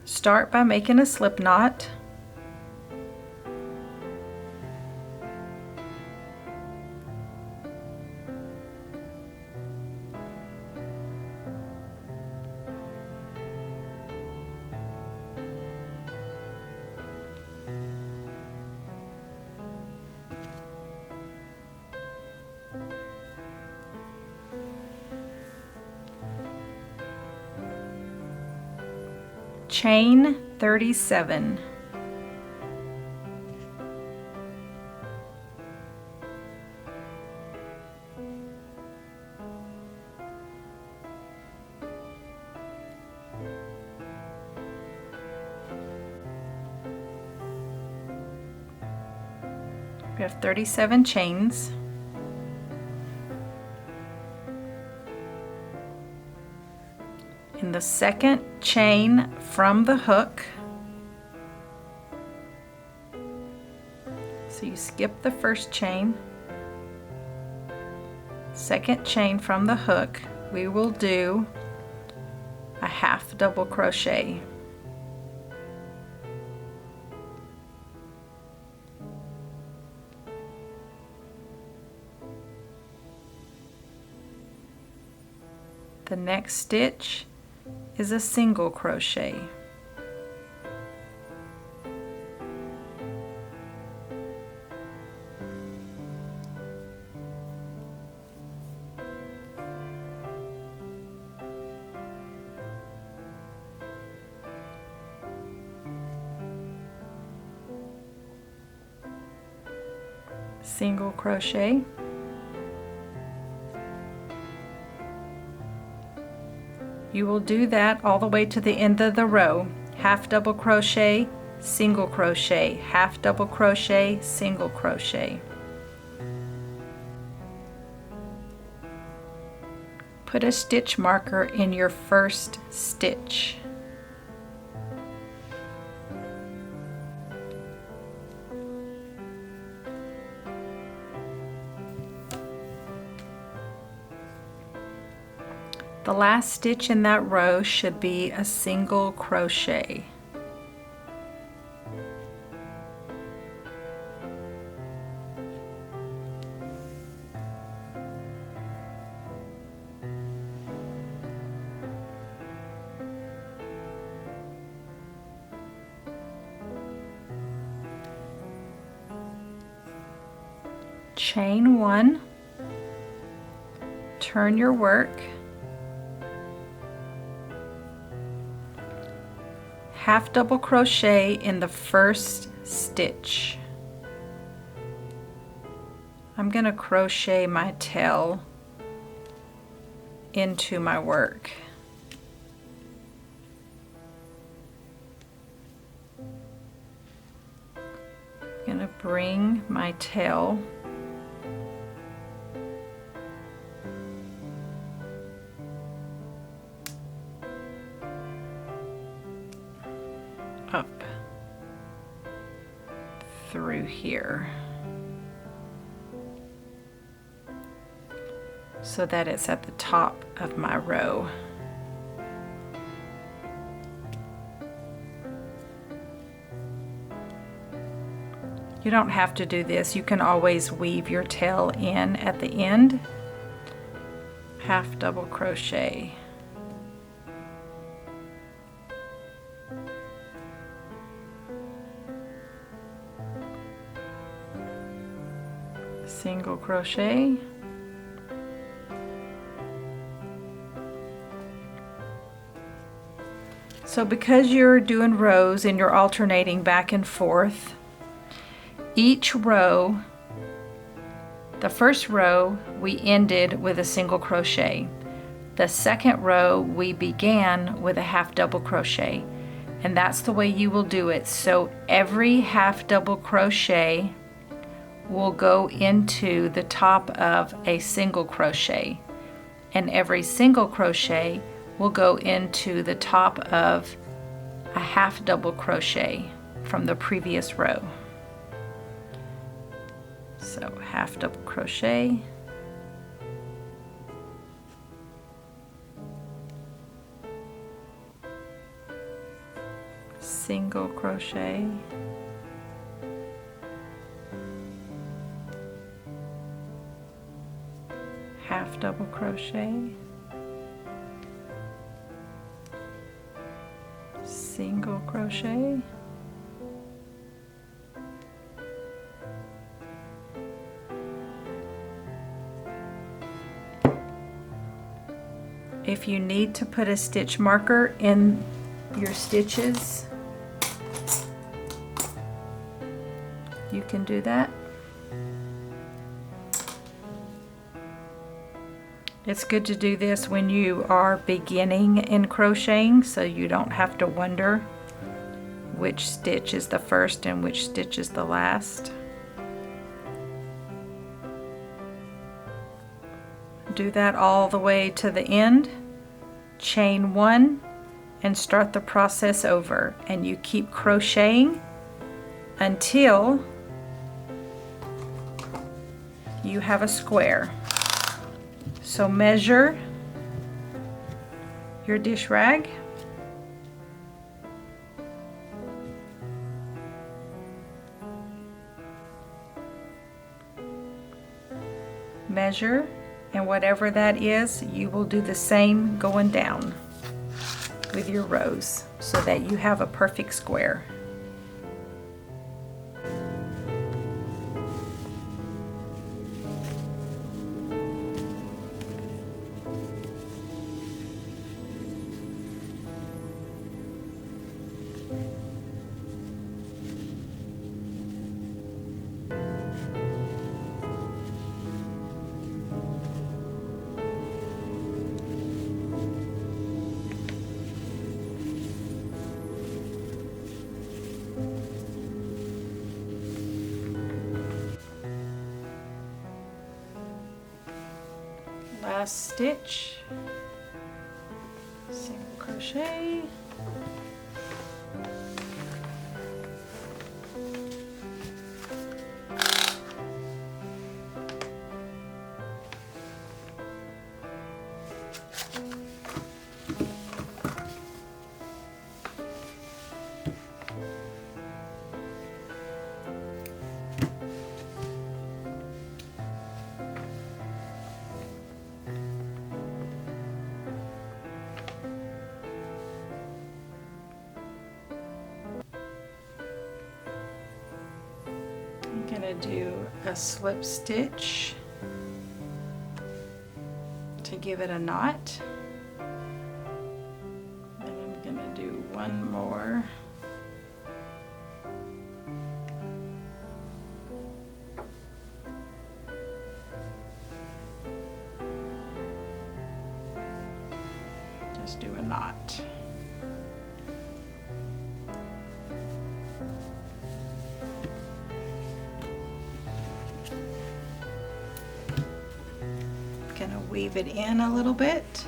Start by making a slip knot. Chain 37. We have 37 chains. In the second chain from the hook, so you skip the first chain, second chain from the hook, we will do a half double crochet. The next stitch is a single crochet. Single crochet. You will do that all the way to the end of the row. Half double crochet, single crochet, half double crochet, single crochet. Put a stitch marker in your first stitch. The last stitch in that row should be a single crochet. Chain 1, turn your work, half double crochet in the first stitch. I'm going to crochet my tail into my work. I'm going to bring my tail up through here so that it's at the top of my row. You don't have to do this. You can always weave your tail in at the end. Half double crochet. Single crochet, so because you're doing rows and you're alternating back and forth, each row, the first row we ended with a single crochet, the second row we began with a half double crochet, and that's the way you will do it. So every half double crochet will go into the top of a single crochet, and every single crochet will go into the top of a half double crochet from the previous row. So half double crochet, single crochet, half double crochet, single crochet, if you need to put a stitch marker in your stitches, you can do that. It's good to do this when you are beginning in crocheting, so you don't have to wonder which stitch is the first and which stitch is the last. Do that all the way to the end, chain one, and start the process over, and you keep crocheting until you have a square. So measure your dish rag, measure, and whatever that is, you will do the same going down with your rows so that you have a perfect square. Last stitch, single crochet, I'm gonna do a slip stitch to give it a knot, and I'm gonna do one more. Just do a knot. Gonna weave it in a little bit.